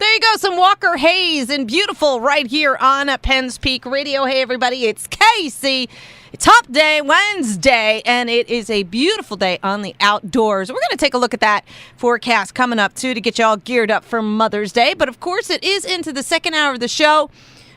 There you go, some Walker Hayes and Beautiful right here on Penn's Peak Radio. Hey, everybody, it's Casey. It's Hump Day Wednesday, and it is a beautiful day on the outdoors. We're going to take a look at that forecast coming up, too, to get you all geared up for Mother's Day. But, of course, it is into the second hour of the show.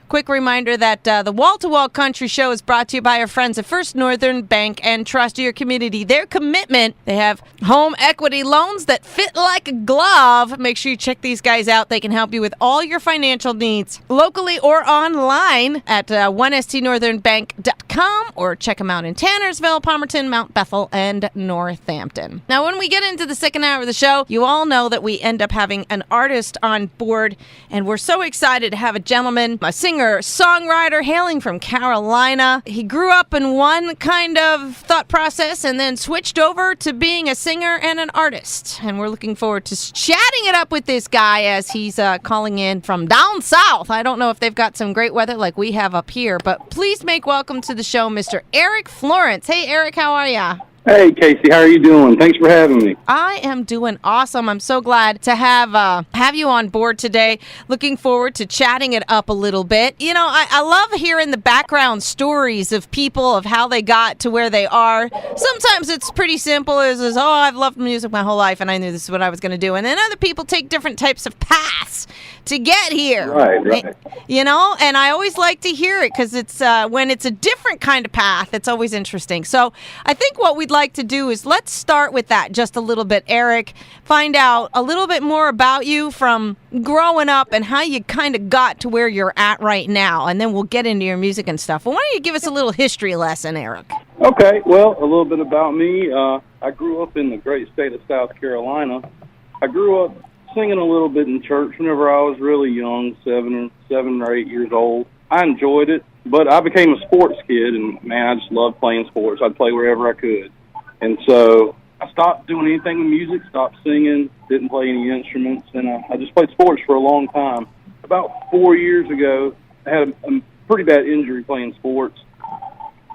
Quick reminder that the Wall to Wall Country Show is brought to you by our friends at First Northern Bank and Trust Your Community. Their commitment, they have home equity loans that fit like a glove. Make sure you check these guys out. They can help you with all your financial needs locally or online at 1stnorthernbank.com, or check them out in Tannersville, Palmerton, Mount Bethel, and Northampton. Now, when we get into the second hour of the show, you all know that we end up having an artist on board, and we're so excited to have a gentleman, a singer-songwriter hailing from Carolina. He grew up in one kind of thought process and then switched over to being a singer and an artist. And we're looking forward to chatting it up with this guy as he's calling in from down south. I don't know if they've got some great weather like we have up here, but please make welcome to the show, Mr. Erick Florence. Hey, Erick, how are ya? Hey, Casey, how are you doing? Thanks for having me. I am doing awesome. I'm so glad to have you on board today. Looking forward to chatting it up a little bit. You know, I love hearing the background stories of people, of how they got to where they are. Sometimes it's pretty simple, as I've loved music my whole life and I knew this is what I was going to do. And then other people take different types of paths to get here. Right. You know, and I always like to hear it because it's when it's a different kind of path, it's always interesting. So I think what we'd like to do is let's start with that just a little bit, Erick. Find out a little bit more about you from growing up and how you kind of got to where you're at right now, and then we'll get into your music and stuff. Well, why don't you give us a little history lesson, Erick? Okay, well, a little bit about me. I grew up in the great state of South Carolina. I grew up singing a little bit in church whenever I was really young, 7 or 8 years old. I enjoyed it, but I became a sports kid, and, man, I just loved playing sports. I'd play wherever I could. And so I stopped doing anything with music, stopped singing, didn't play any instruments, and I just played sports for a long time. About 4 years ago, I had a pretty bad injury playing sports.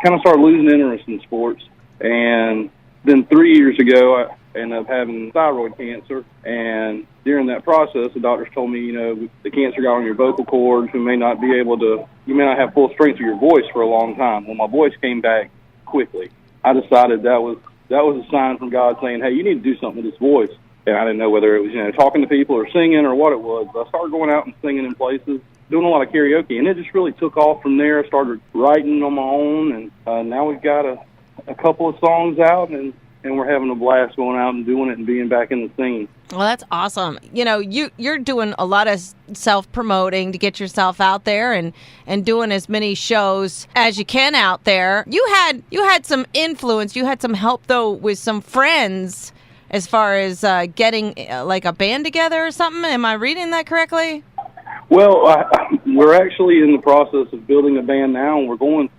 Kind of started losing interest in sports. And then 3 years ago, I ended up having thyroid cancer. And during that process, the doctors told me, the cancer got on your vocal cords. You may not have full strength of your voice for a long time. Well, my voice came back quickly. I decided that was a sign from God saying, hey, you need to do something with this voice. And I didn't know whether it was, talking to people or singing or what it was. But I started going out and singing in places, doing a lot of karaoke. And it just really took off from there. I started writing on my own. And now we've got a couple of songs out, and we're having a blast going out and doing it and being back in the scene. Well, that's awesome. You're doing a lot of self-promoting to get yourself out there and doing as many shows as you can out there. You had some influence. You had some help, though, with some friends as far as getting like a band together or something. Am I reading that correctly? Well, we're actually in the process of building a band now, and we're going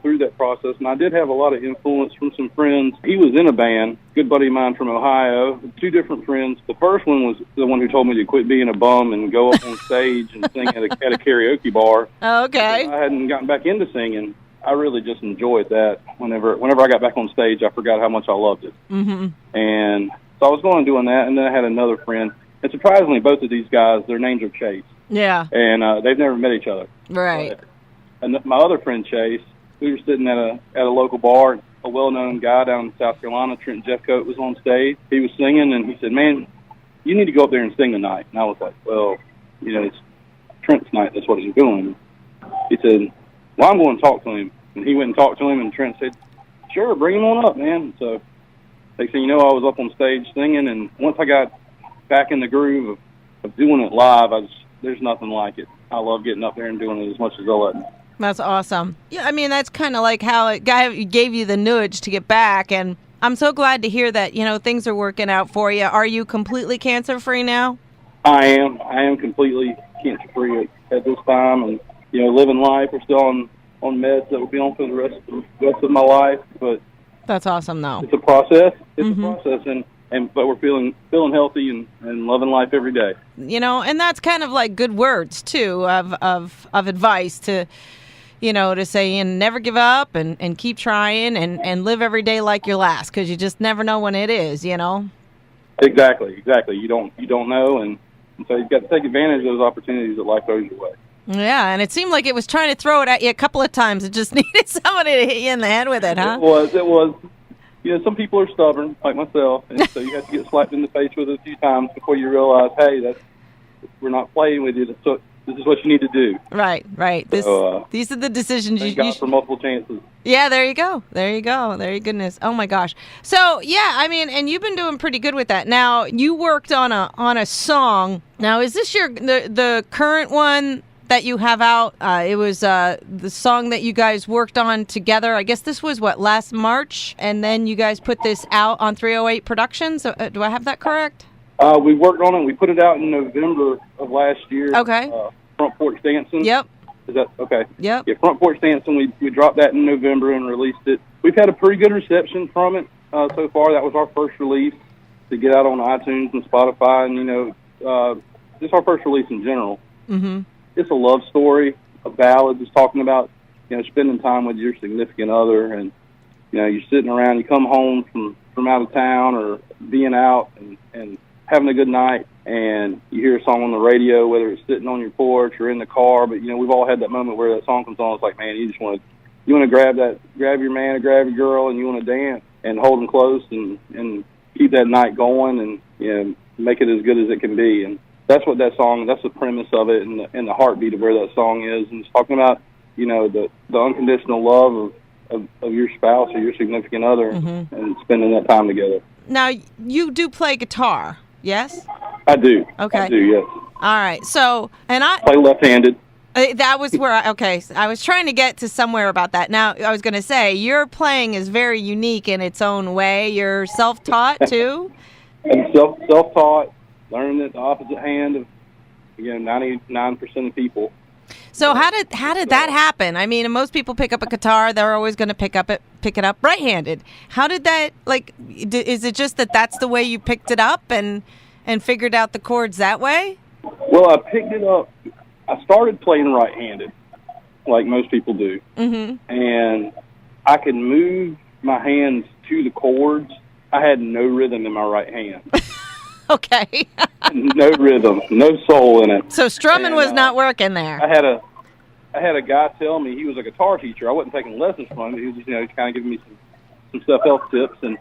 through that process. And I did have a lot of influence from some friends. He was in a band, good buddy of mine from Ohio, 2 different friends. The first one was the one who told me to quit being a bum and go up on stage and sing at a karaoke bar. Okay. I hadn't gotten back into singing. I really just enjoyed that. Whenever I got back on stage, I forgot how much I loved it. Mm-hmm. And so I was going and doing that, and then I had another friend. And surprisingly, both of these guys, their names are Chase. Yeah. And they've never met each other. Right. And my other friend, Chase, we were sitting at a local bar. A well-known guy down in South Carolina, Trent Jeffcoat, was on stage. He was singing, and he said, man, you need to go up there and sing tonight. And I was like, well, it's Trent's night. That's what he's doing. He said, well, I'm going to talk to him. And he went and talked to him, and Trent said, sure, bring him on up, man. So they said, I was up on stage singing, and once I got back in the groove of doing it live, there's nothing like it. I love getting up there and doing it as much as they'll let me. That's awesome. Yeah, I mean, that's kind of like how it gave you the nudge to get back, and I'm so glad to hear that, things are working out for you. Are you completely cancer-free now? I am completely cancer-free at this time, and, living life. We're still on meds that will be on for the rest of my life, but that's awesome, though. It's a process. It's a process, but we're feeling healthy and loving life every day. And that's kind of like good words too of advice to, to say, never give up and keep trying and live every day like your last, because you just never know when it is. Exactly. You don't know, and And so you've got to take advantage of those opportunities that life throws your way. Yeah, and it seemed like it was trying to throw it at you a couple of times. It just needed somebody to hit you in the head with it, huh? It was. You know, some people are stubborn, like myself, and so you have to get slapped in the face with it a few times before you realize, hey, we're not playing with you. This is what you need to do. Right. These are the decisions thank God for multiple chances. Yeah, there you go. There you goodness. Oh my gosh. So yeah, I mean, and you've been doing pretty good with that. Now you worked on a song. Now is this the current one that you have out? It was the song that you guys worked on together. I guess this was last March, and then you guys put this out on 308 Productions. Do I have that correct? We worked on it. We put it out in November of last year. Okay. Front Porch Dancing. Yep. Is that okay? Yep. Yeah, Front Porch Dancing. We dropped that in November and released it. We've had a pretty good reception from it so far. That was our first release to get out on iTunes and Spotify, and just our first release in general. Mm-hmm. It's a love story, a ballad, just talking about spending time with your significant other, and you're sitting around. You come home from out of town or being out and having a good night, and you hear a song on the radio, whether it's sitting on your porch or in the car. But we've all had that moment where that song comes on. It's like, man, you just want to grab your man or grab your girl, and you want to dance and hold them close and keep that night going and make it as good as it can be. And that's what that song. That's the premise of it, and the heartbeat of where that song is. And it's talking about the unconditional love of your spouse or your significant other, mm-hmm. and spending that time together. Now you do play guitar. Yes? I do. Okay. I do, yes. All right. So, and I play left-handed. That was where I was trying to get to somewhere about that. Now, I was going to say, your playing is very unique in its own way. You're self-taught, too? I'm self-taught, learned at the opposite hand of, 99% of people. So how did that happen? I mean, most people pick up a guitar, they're always going to pick it up right-handed. How did that, is it just that's the way you picked it up and figured out the chords that way? Well, I picked it up. I started playing right-handed, like most people do. Mm-hmm. And I could move my hands to the chords. I had no rhythm in my right hand. Okay. No rhythm, no soul in it. So strumming was not working there. I had a guy tell me, he was a guitar teacher. I wasn't taking lessons from him. He was just, kind of giving me some stuff else tips. And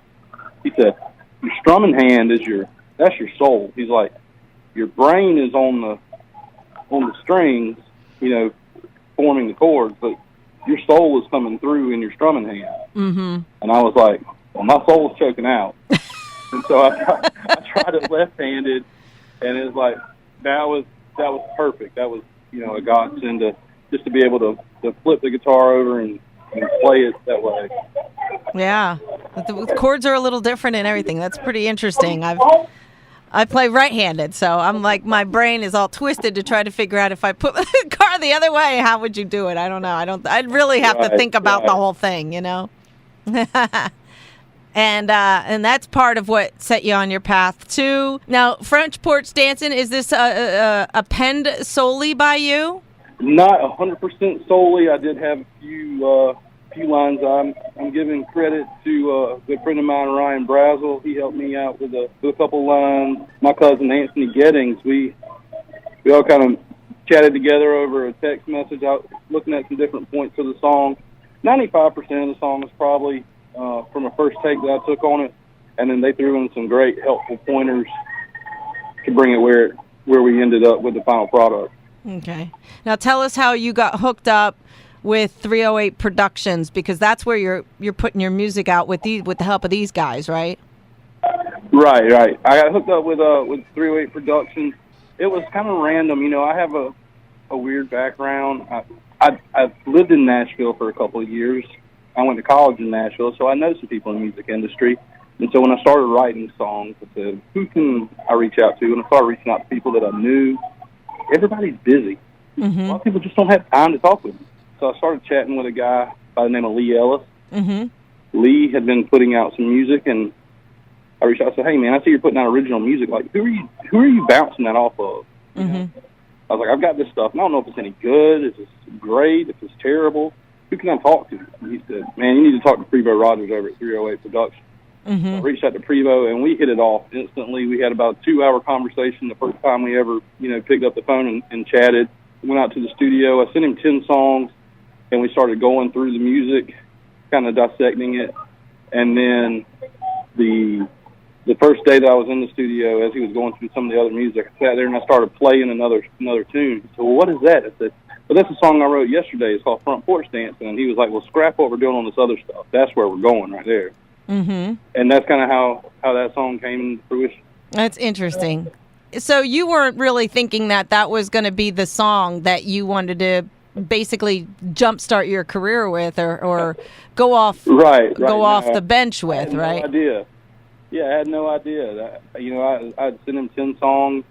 he said, your strumming hand that's your soul. He's like, your brain is on the strings, forming the chords, but your soul is coming through in your strumming hand. Mm-hmm. And I was like, well, my soul's choking out. And so I tried it left-handed, and it was like, that was perfect. That was, a godsend to be able to flip the guitar over and play it that way. Yeah. The chords are a little different and everything. That's pretty interesting. I play right-handed, so I'm like, my brain is all twisted to try to figure out if I put the car the other way, how would you do it? I don't know. I'd really have to think about the whole thing, And that's part of what set you on your path too. Now, Front Porch Dancing, is this penned solely by you? Not 100% solely. I did have a few lines. I'm giving credit to a good friend of mine, Ryan Brazel. He helped me out with a couple lines. My cousin Anthony Gettings. We all kind of chatted together over a text message. I was looking at some different points of the song. 95% of the song is probably from a first take that I took on it, and then they threw in some great helpful pointers to bring it where we ended up with the final product. Okay. Now tell us how you got hooked up with 308 Productions, because that's where you're putting your music out with the help of these guys, right? Right. I got hooked up with 308 Productions. It was kind of random, I have a weird background. I've lived in Nashville for a couple of years. I went to college in Nashville, so I know some people in the music industry. And so when I started writing songs, I said, who can I reach out to? And I started reaching out to people that I knew. Everybody's busy. Mm-hmm. A lot of people just don't have time to talk with them. So I started chatting with a guy by the name of Lee Ellis. Mm-hmm. Lee had been putting out some music, and I reached out and said, hey, man, I see you're putting out original music. Like, who are you bouncing that off of? Mm-hmm. I was like, I've got this stuff, and I don't know if it's any good, if it's great, if it's terrible. Who can I talk to? And he said, man, you need to talk to Freebo Rogers over at 308 Productions. Mm-hmm. I reached out to Prevo, and we hit it off instantly. We had about a 2-hour conversation the first time we ever, picked up the phone and chatted. Went out to the studio. I sent him 10 songs, and we started going through the music, kind of dissecting it. And then the first day that I was in the studio, as he was going through some of the other music, I sat there and I started playing another tune. So, well, what is that? I said, well, that's a song I wrote yesterday. It's called Front Porch Dancing. And he was like, well, scrap what we're doing on this other stuff. That's where we're going right there. Mm-hmm. And that's kind of how that song came into fruition. That's interesting. So you weren't really thinking that was going to be the song that you wanted to basically jumpstart your career with, or go off the bench with, right? No idea. Yeah, I had no idea. I'd sent him 10 songs,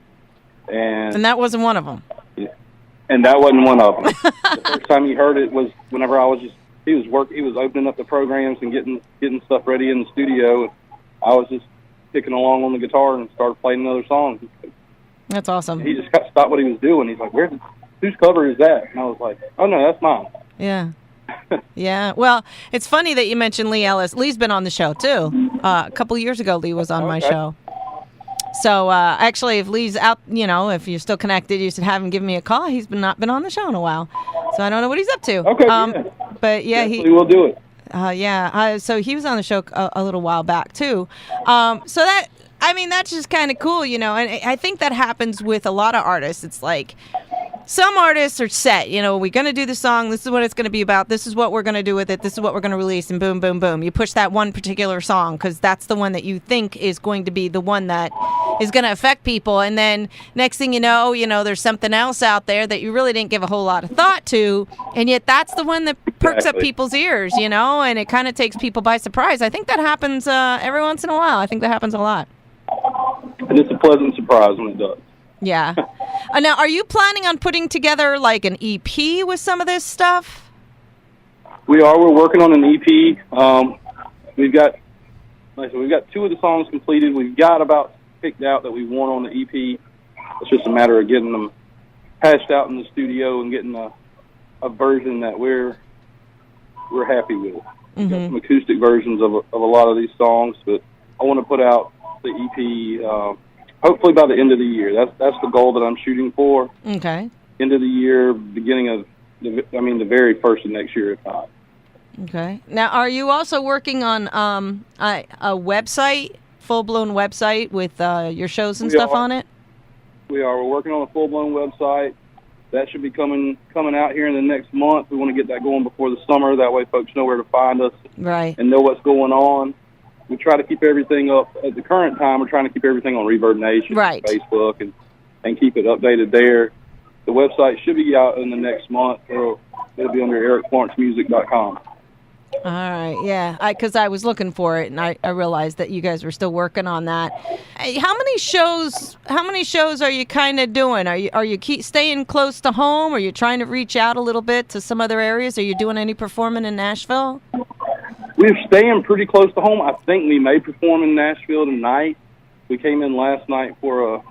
and that wasn't one of them. Yeah, and that wasn't one of them. The first time he heard it was whenever he was opening up the programs and getting stuff ready in the studio. I was just picking along on the guitar and started playing another song. That's awesome. He just stopped what he was doing. He's like, whose cover is that? And I was like, oh, no, that's mine. Yeah. Yeah. Well, it's funny that you mentioned Lee Ellis. Lee's been on the show, too. A couple years ago, Lee was on my show. So, actually, if Lee's out, if you're still connected, you should have him give me a call. He's not been on the show in a while. So I don't know what he's up to. Okay, yeah. But, yeah, he will do it. So he was on the show a little while back, too. That's just kind of cool, and I think that happens with a lot of artists. It's like some artists are set, we're going to do the song. This is what it's going to be about. This is what we're going to do with it. This is what we're going to release, and boom, boom, boom. You push that one particular song because that's the one that you think is going to be the one that is going to affect people. And then next thing you know, there's something else out there that you really didn't give a whole lot of thought to. And yet that's the one that perks up people's ears, and it kind of takes people by surprise. I think that happens every once in a while. I think that happens a lot. And it's a pleasant surprise when it does. Yeah. Now, are you planning on putting together like an EP with some of this stuff? We are. We're working on an EP. We've got 2 of the songs completed. We've got about picked out that we want on the EP. It's just a matter of getting them hashed out in the studio and getting a version that we're happy with. Mm-hmm. We've got some acoustic versions of a lot of these songs, but I want to put out the EP hopefully by the end of the year. That's the goal that I'm shooting for. Okay. End of the year, beginning of the very first of next year, if not. Okay. Now, are you also working on a website, full-blown website with your shows and stuff on it? We are. We're working on a full-blown website. That should be coming out here in the next month. We want to get that going before the summer. That way folks know where to find us. Right. And know what's going on. We try to keep everything up. At the current time, we're trying to keep everything on Reverb Nation, right, Facebook, and keep it updated there. The website should be out in the next month. It'll be under erickflorencemusic.com. All right, yeah, because I was looking for it, and I realized that you guys were still working on that. How many shows are you kind of doing? Are you staying close to home? Are you trying to reach out a little bit to some other areas? Are you doing any performing in Nashville? We're staying pretty close to home. I think we may perform in Nashville tonight. We came in last night for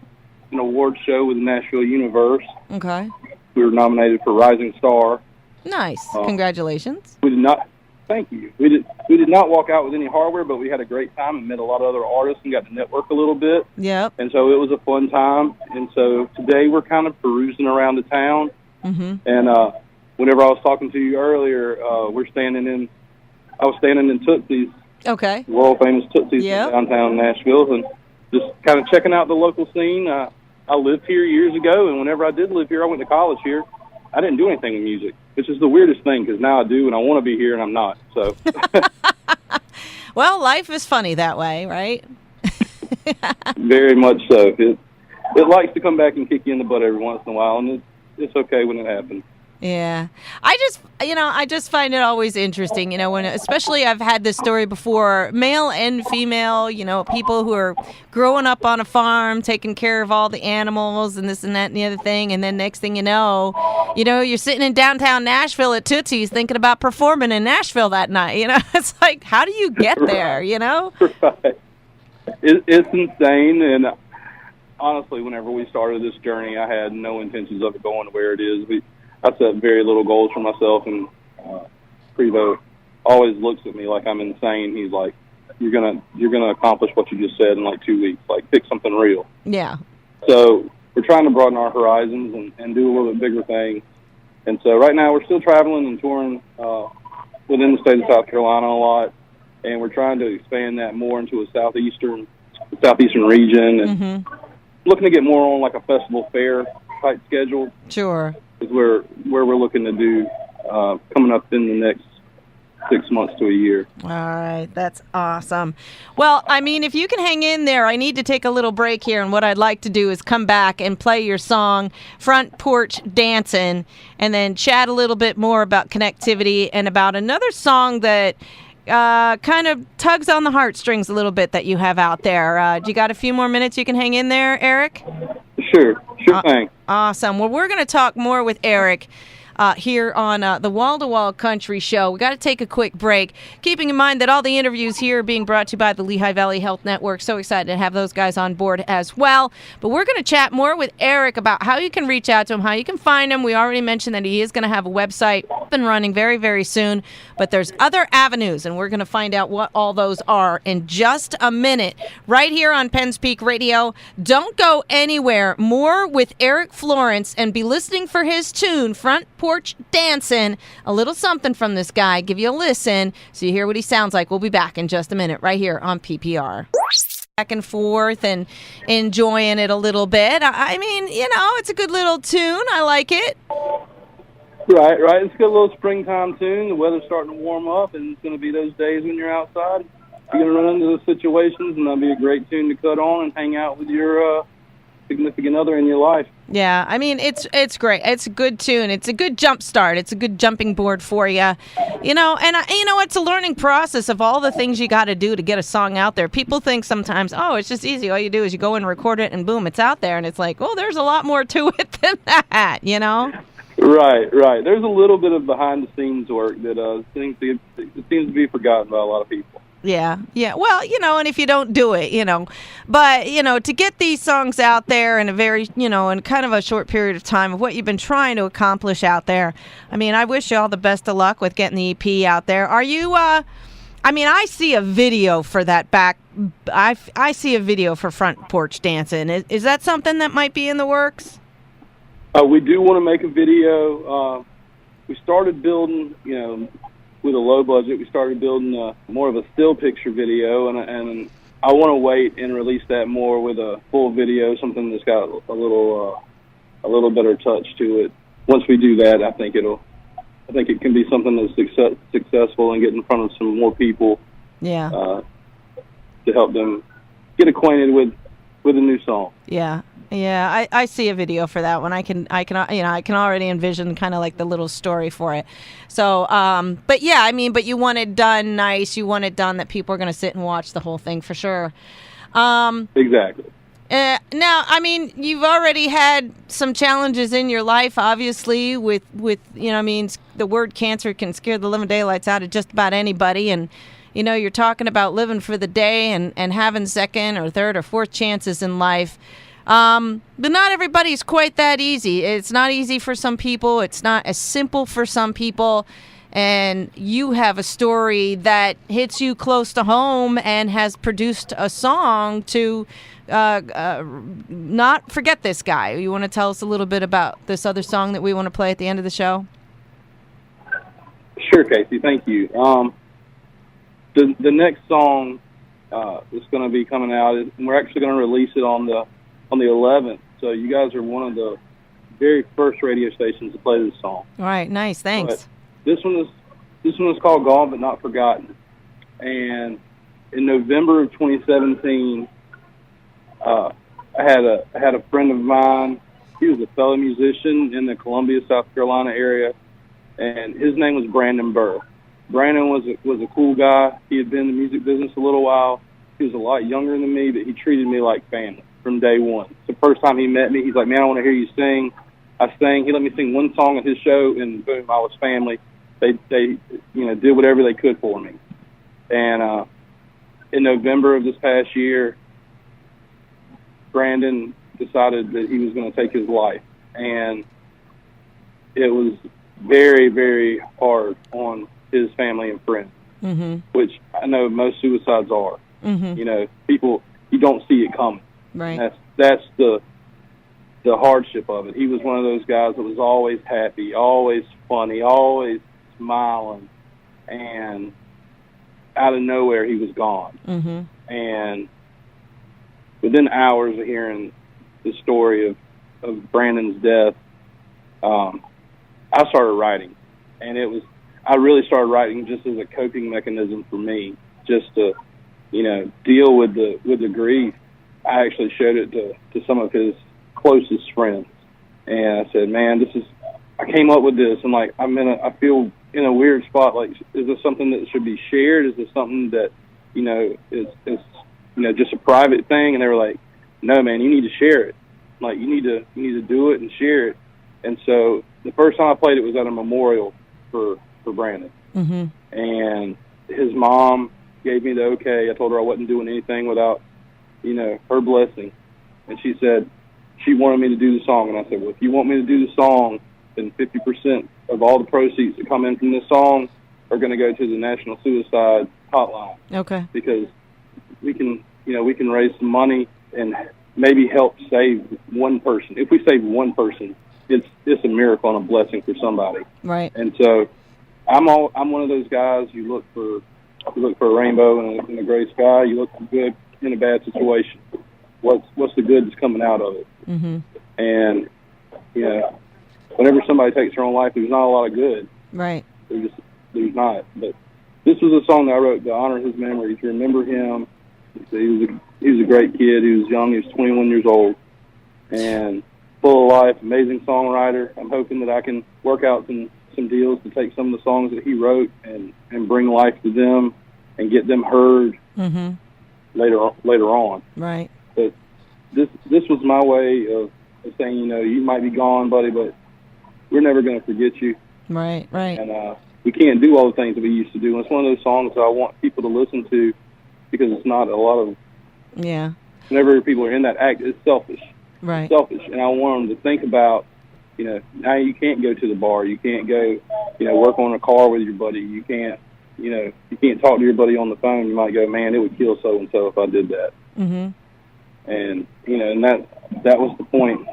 an award show with the Nashville Universe. Okay. We were nominated for Rising Star. Nice. Congratulations. We did not. Thank you. We did not walk out with any hardware, but we had a great time and met a lot of other artists and got to network a little bit. Yep. And so it was a fun time. And so today we're kind of perusing around the town. Mm-hmm. And whenever I was talking to you earlier, I was standing in Tootsie's, okay, world famous Tootsie's, yep, in downtown Nashville, and just kind of checking out the local scene. I lived here years ago, and whenever I did live here, I went to college here. I didn't do anything with music, which is the weirdest thing because now I do, and I want to be here, and I'm not. So, well, life is funny that way, right? Very much so. It likes to come back and kick you in the butt every once in a while, and it's okay when it happens. Yeah. I just find it always interesting, when, especially I've had this story before, male and female, people who are growing up on a farm, taking care of all the animals and this and that and the other thing. And then next thing you know, you're sitting in downtown Nashville at Tootsie's thinking about performing in Nashville that night. It's like, how do you get there, Right. It's insane. And honestly, whenever we started this journey, I had no intentions of it going to where it is. I set very little goals for myself, and Prevo always looks at me like I'm insane. He's like, you're gonna accomplish what you just said in like 2 weeks. Like pick something real. Yeah. So we're trying to broaden our horizons and do a little bit bigger things. And so right now we're still traveling and touring within the state of South Carolina a lot, and we're trying to expand that more into a southeastern region, and looking to get more on like a festival fair type schedule. Sure. Is where we're looking to do coming up in the next 6 months to a year. All right, that's awesome. Well, I mean, if you can hang in there, I need to take a little break here, and what I'd like to do is come back and play your song, Front Porch Dancin', and then chat a little bit more about connectivity and about another song that kind of tugs on the heartstrings a little bit that you have out there. Do you got a few more minutes you can hang in there, Eric? Sure thing. Awesome. Well, we're going to talk more with Eric here on the Wall to Wall Country Show. We got to take a quick break, keeping in mind that all the interviews here are being brought to you by the Lehigh Valley Health Network. So excited to have those guys on board as well. But we're going to chat more with Eric about how you can reach out to him, how you can find him. We already mentioned that he is going to have a website up and running very, very soon. But there's other avenues, and we're going to find out what all those are in just a minute, right here on Penn's Peak Radio. Don't go anywhere. More with Erick Florence, and be listening for his tune, Front Porch Dancin'. A little something from this guy. Give you a listen so you hear what he sounds like. We'll be back in just a minute right here on PPR. Back and forth and enjoying it a little bit. I mean, it's a good little tune. I like it. Right. It's a good little springtime tune. The weather's starting to warm up, and it's going to be those days when you're outside. You're going to run into those situations, and that'll be a great tune to cut on and hang out with your significant other in your life. Yeah, I mean, it's great. It's a good tune. It's a good jump start. It's a good jumping board for you. It's a learning process of all the things you got to do to get a song out there. People think sometimes, it's just easy. All you do is you go and record it, and boom, it's out there. And it's like, there's a lot more to it than that, Right. There's a little bit of behind-the-scenes work that seems to be forgotten by a lot of people. Yeah. Well, and if you don't do it, but, to get these songs out there in a very, in kind of a short period of time of what you've been trying to accomplish out there, I mean, I wish you all the best of luck with getting the EP out there. Are you, I see a video for that back. I see a video for Front Porch Dancin'. Is that something that might be in the works? We do want to make a video. We started building, with a low budget. We started building more of a still picture video, and I want to wait and release that more with a full video, something that's got a little better touch to it. Once we do that, I think it can be something that's successful and get in front of some more people. Yeah. To help them get acquainted with a new song. Yeah. Yeah, I see a video for that one. I can already envision kind of like the little story for it. So, but you want it done nice. You want it done that people are going to sit and watch the whole thing for sure. Exactly. Now, I mean, you've already had some challenges in your life, obviously, with the word cancer can scare the living daylights out of just about anybody, and you're talking about living for the day and having second or third or fourth chances in life. But not everybody's quite that easy. It's not easy for some people. It's not as simple for some people. And you have a story that hits you close to home and has produced a song to not forget this guy. You want to tell us a little bit about this other song that we want to play at the end of the show? Sure, Casey. Thank you. The next song is going to be coming out, and we're actually going to release it on the 11th. So you guys are one of the very first radio stations to play this song. All right, nice, thanks. But this one is called Gone But Not Forgotten. And in November of 2017, I had a friend of mine. He was a fellow musician in the Columbia, South Carolina area, and his name was Brandon Burr. Brandon was a cool guy. He had been in the music business a little while. He was a lot younger than me, but he treated me like family from day one. The first time he met me, he's like, "Man, I want to hear you sing." I sang. He let me sing one song at his show, and boom, I was family. They did whatever they could for me. And in November of this past year, Brandon decided that he was going to take his life, and it was very, very hard on his family and friends. which I know most suicides are. You know, people, you don't see it coming. Right. That's the hardship of it. He was one of those guys that was always happy, always funny, always smiling, and out of nowhere he was gone. And within hours of hearing the story of Brandon's death, I started writing, and I really started writing just as a coping mechanism for me, just to, you know, deal with the grief. I actually showed it to some of his closest friends, and I said, man, I came up with this, and like, I feel in a weird spot. Like, is this something that should be shared? Is this something that, you know, is you know, just a private thing? And they were like, no, man, you need to share it. Like, you need to do it and share it. And so the first time I played it was at a memorial for Brandon. And his mom gave me the okay. I told her I wasn't doing anything without, you know, her blessing. And she said she wanted me to do the song. And I said, well, if you want me to do the song, then 50% of all the proceeds that come in from this song are going to go to the National Suicide Hotline. Okay. Because we can raise some money and maybe help save one person. If we save one person, it's a miracle and a blessing for somebody. Right. And so I'm one of those guys. You look for a rainbow in a gray sky. You look for good in a bad situation. What's the good that's coming out of it? And you know, whenever somebody takes their own life, there's not a lot of good. Right. There's not. But this was a song that I wrote to honor his memory, to remember him. He was a great kid. He was young. He was 21 years old, and full of life. Amazing songwriter. I'm hoping that I can work out some deals to take some of the songs that he wrote and bring life to them and get them heard later on. Right. But this was my way of saying, you know, you might be gone, buddy, but we're never going to forget you. Right. Right. And we can't do all the things that we used to do. And it's one of those songs that I want people to listen to, because it's not a lot of. Yeah. Whenever people are in that act, it's selfish. Right. It's selfish, and I want them to think about, you know, now you can't go to the bar, you can't go, you know, work on a car with your buddy, you can't talk to your buddy on the phone. You might go, man, it would kill so and so if I did that. And you know, and that was the point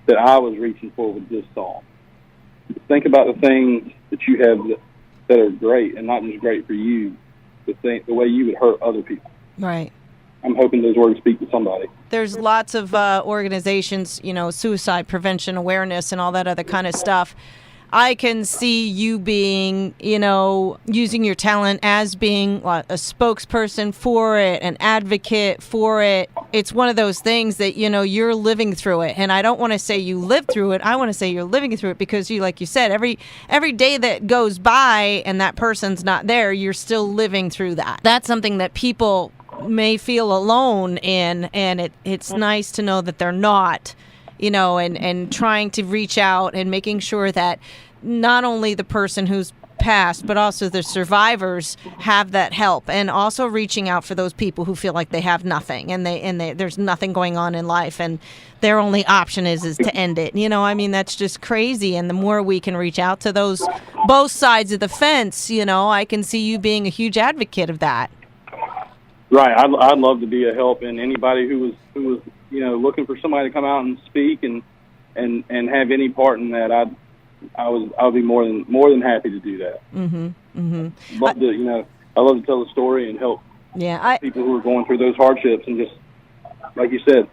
that I was reaching for with this song. Think about the things that you have that are great, and not just great for you, but the way you would hurt other people. Right. I'm hoping those words speak to somebody. There's lots of organizations, you know, suicide prevention awareness and all that other kind of stuff. I can see you being, you know, using your talent as being a spokesperson for it, an advocate for it. It's one of those things that, you know, you're living through it. And I don't want to say you lived through it. I want to say you're living through it, because you, like you said, every day that goes by and that person's not there, you're still living through that. That's something that people may feel alone in, and it's nice to know that they're not, you know, and trying to reach out and making sure that not only the person who's passed, but also the survivors have that help, and also reaching out for those people who feel like they have nothing and there's nothing going on in life, and their only option is to end it. You know, I mean, that's just crazy. And the more we can reach out to those both sides of the fence, you know, I can see you being a huge advocate of that. Right. I'd love to be a help, and anybody who was you know, looking for somebody to come out and speak and have any part in that, I'll be more than happy to do that. Love to, you know, I love to tell the story and help people who are going through those hardships, and just like you said,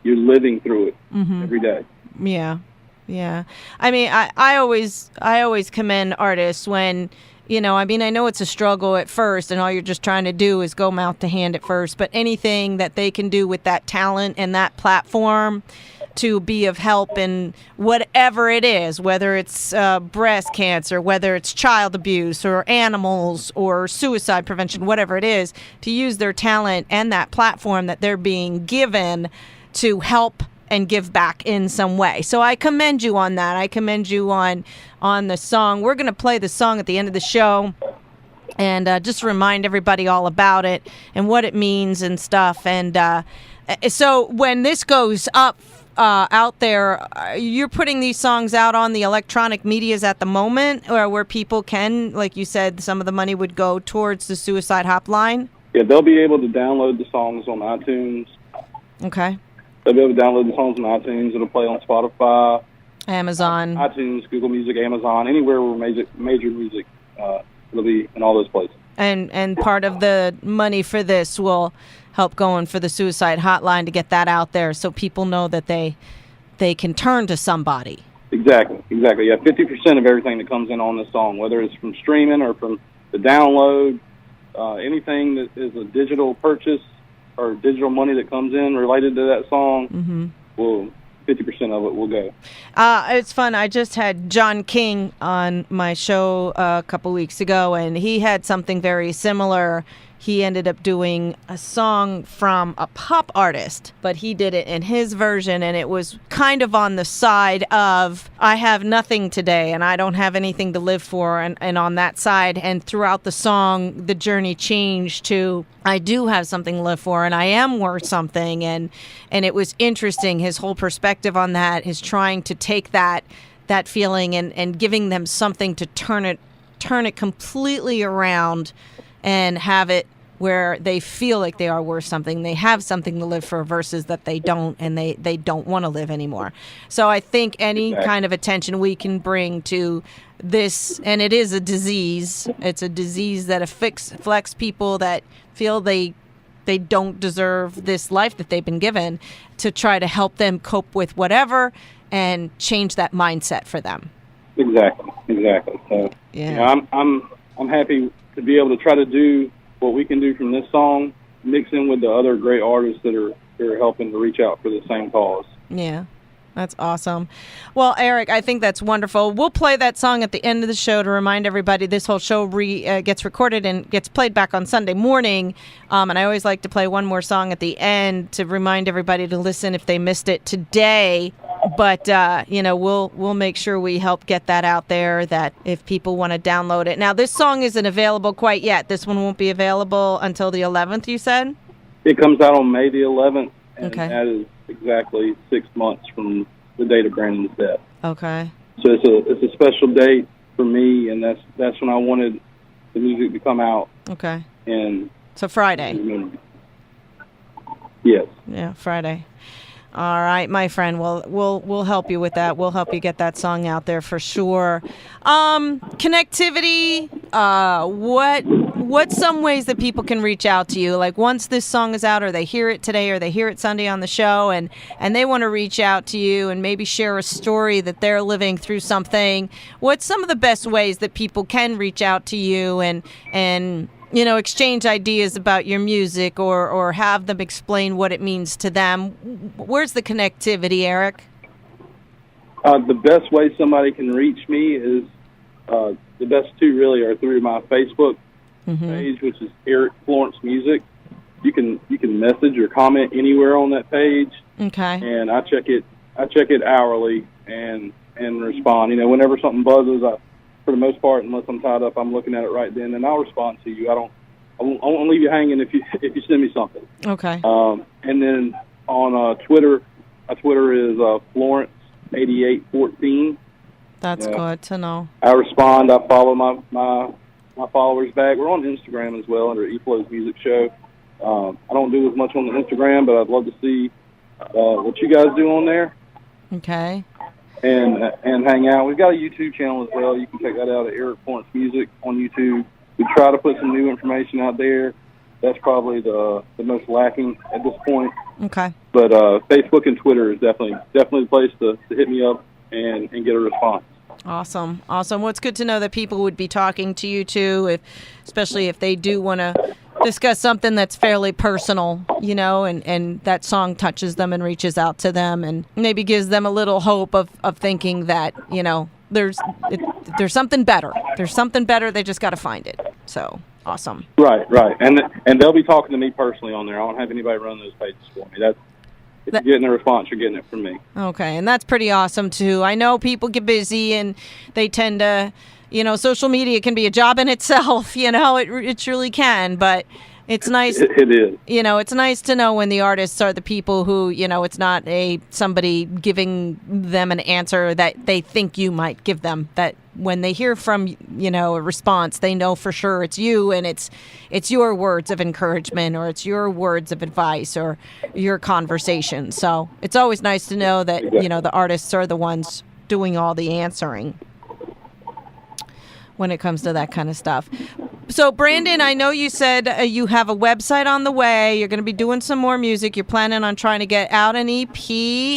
you're living through it every day. Yeah. Yeah. I mean, I always commend artists when, you know, I mean, I know it's a struggle at first, and all you're just trying to do is go mouth to hand at first, but anything that they can do with that talent and that platform to be of help in whatever it is, whether it's breast cancer, whether it's child abuse or animals or suicide prevention, whatever it is, to use their talent and that platform that they're being given to help and give back in some way. So I commend you on that. I commend you on the song. We're going to play the song at the end of the show, and just remind everybody all about it and what it means and stuff. And so when this goes up out there, you're putting these songs out on the electronic medias at the moment, or where people can, like you said, some of the money would go towards the suicide hotline? Yeah, they'll be able to download the songs on iTunes. Okay. They'll be able to download the songs on iTunes. It'll play on Spotify, Amazon, iTunes, Google Music, Amazon, anywhere where major music. It'll be in all those places. And part of the money for this will help going for the suicide hotline to get that out there, so people know that they can turn to somebody. Exactly. Yeah, 50% of everything that comes in on this song, whether it's from streaming or from the download, anything that is a digital purchase or digital money that comes in related to that song, will 50% of it will go. It's fun. I just had John King on my show a couple weeks ago, and he had something very similar. He ended up doing a song from a pop artist, but he did it in his version, and it was kind of on the side of, I have nothing today, and I don't have anything to live for, and on that side. And throughout the song, the journey changed to, I do have something to live for, and I am worth something, and it was interesting, his whole perspective on that, is trying to take that feeling and giving them something to turn it completely around and have it where they feel like they are worth something, they have something to live for, versus that they don't, and they don't want to live anymore. So I think any kind of attention we can bring to this, and it is a disease, it's a disease that affects people that feel they don't deserve this life that they've been given, to try to help them cope with whatever and change that mindset for them. Exactly. So, yeah, I'm happy to be able to try to do what we can do from this song, mix in with the other great artists that are helping to reach out for the same cause. Yeah, that's awesome. Well, Erick, I think that's wonderful. We'll play that song at the end of the show to remind everybody this whole show gets recorded and gets played back on Sunday morning. And I always like to play one more song at the end to remind everybody to listen if they missed it today. But, we'll make sure we help get that out there, that if people want to download it. Now, this song isn't available quite yet. This one won't be available until the 11th, you said? It comes out on May the 11th, and okay. That is exactly 6 months from the date of Brandon's death. Okay. So it's a special date for me, and that's when I wanted the music to come out. Okay. And so Friday. Yes. Yeah, Friday. All right, my friend. Well, we'll help you with that. We'll help you get that song out there for sure. Connectivity. What's some ways that people can reach out to you? Like once this song is out, or they hear it today, or they hear it Sunday on the show, and they want to reach out to you and maybe share a story that they're living through something. What's some of the best ways that people can reach out to you and exchange ideas about your music, or have them explain what it means to them? Where's the connectivity, Erick? The best way somebody can reach me is, the best two really are through my Facebook page, which is Erick Florence Music. You can message or comment anywhere on that page. Okay. And I check it hourly and respond. Whenever something buzzes, for the most part, unless I'm tied up, I'm looking at it right then, and I'll respond to you. I won't leave you hanging if you send me something. Okay. And then on Twitter, my Twitter is Florence8814. That's good to know. I respond. I follow my followers back. We're on Instagram as well under eFlow's Music Show. I don't do as much on the Instagram, but I'd love to see what you guys do on there. Okay. And hang out. We've got a YouTube channel as well. You can check that out at Erick Florence Music on YouTube. We try to put some new information out there. That's probably the most lacking at this point. Okay. But Facebook and Twitter is definitely the place to hit me up and get a response. Awesome. Well, it's good to know that people would be talking to you too, especially if they do want to discuss something that's fairly personal, and that song touches them and reaches out to them and maybe gives them a little hope of thinking that, there's something better. There's something better. They just got to find it. So awesome. Right. And they'll be talking to me personally on there. I don't have anybody run those pages for me. If you're getting a response, you're getting it from me. Okay, and that's pretty awesome too. I know people get busy and they tend to, social media can be a job in itself. It truly can. But It's nice. It is. It's nice to know when the artists are the people who, it's not somebody giving them an answer that they think you might give them. That when they hear from, a response, they know for sure it's you, and it's your words of encouragement, or it's your words of advice, or your conversation. So it's always nice to know that, the artists are the ones doing all the answering when it comes to that kind of stuff. So, Brandon, I know you said you have a website on the way. You're going to be doing some more music. You're planning on trying to get out an EP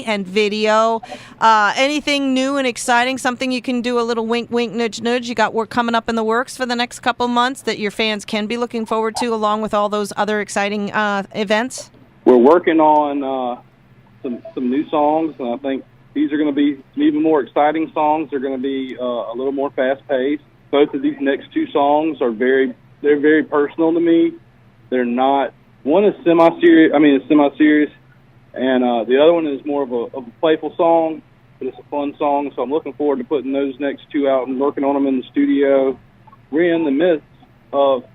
and video. Anything new and exciting? Something you can do a little wink, wink, nudge, nudge? You got work coming up in the works for the next couple months that your fans can be looking forward to, along with all those other exciting events? We're working on some new songs, and I think these are going to be even more exciting songs. They're going to be a little more fast-paced. Both of these next two songs are very personal to me. They're not, one is semi-serious, and the other one is more of a playful song, but it's a fun song, so I'm looking forward to putting those next two out and working on them in the studio. We're in the midst of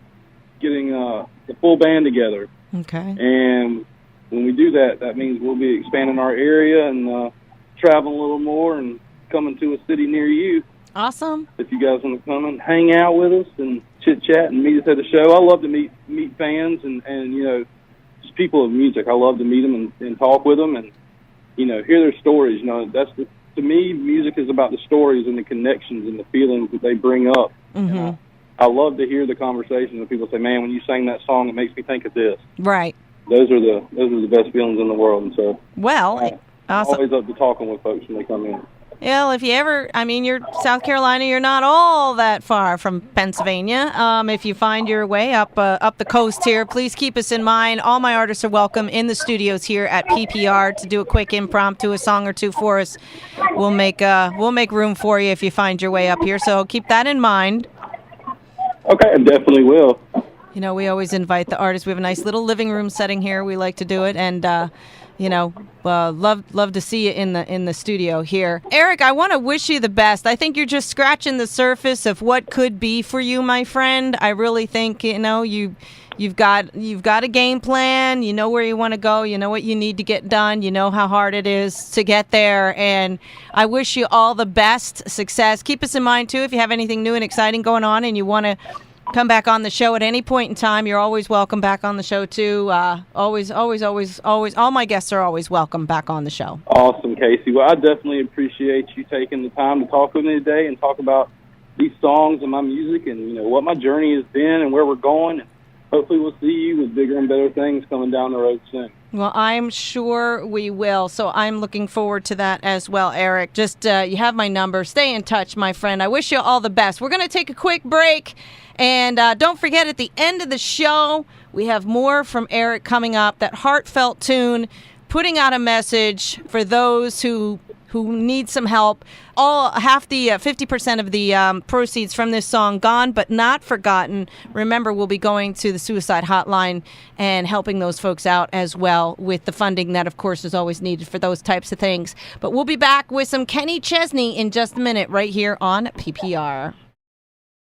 getting the full band together. Okay. And when we do that, that means we'll be expanding our area and traveling a little more and coming to a city near you. Awesome. If you guys want to come and hang out with us and chit-chat and meet us at the show. I love to meet fans and just people of music. I love to meet them and talk with them and, hear their stories. To me, music is about the stories and the connections and the feelings that they bring up. Mm-hmm. I love to hear the conversations when people say, man, when you sang that song, it makes me think of this. Right. Those are the best feelings in the world. And so awesome. Always up to talking with folks when they come in. Well, if you ever, you're South Carolina, you're not all that far from Pennsylvania. If you find your way up the coast here, please keep us in mind. All my artists are welcome in the studios here at PPR to do a quick impromptu, a song or two for us. We'll make room for you if you find your way up here. So keep that in mind. Okay, I definitely will. We always invite the artists. We have a nice little living room setting here. We like to do it, and love to see you in the studio here. Erick, I want to wish you the best. I think you're just scratching the surface of what could be for you, my friend. I really think you've got a game plan. You know where you want to go. You know what you need to get done. You know how hard it is to get there, and I wish you all the best success. Keep us in mind too if you have anything new and exciting going on, and you want to come back on the show at any point in time. You're always welcome back on the show, too. Always. All my guests are always welcome back on the show. Awesome, Casey. Well, I definitely appreciate you taking the time to talk with me today and talk about these songs and my music and, what my journey has been and where we're going. And hopefully we'll see you with bigger and better things coming down the road soon. Well, I'm sure we will. So I'm looking forward to that as well, Erick. Just you have my number. Stay in touch, my friend. I wish you all the best. We're going to take a quick break. And don't forget, at the end of the show, we have more from Erick coming up, that heartfelt tune, putting out a message for those who need some help. Half the 50% of the proceeds from this song gone, but not forgotten. Remember, we'll be going to the suicide hotline and helping those folks out as well with the funding that, of course, is always needed for those types of things. But we'll be back with some Kenny Chesney in just a minute right here on PPR.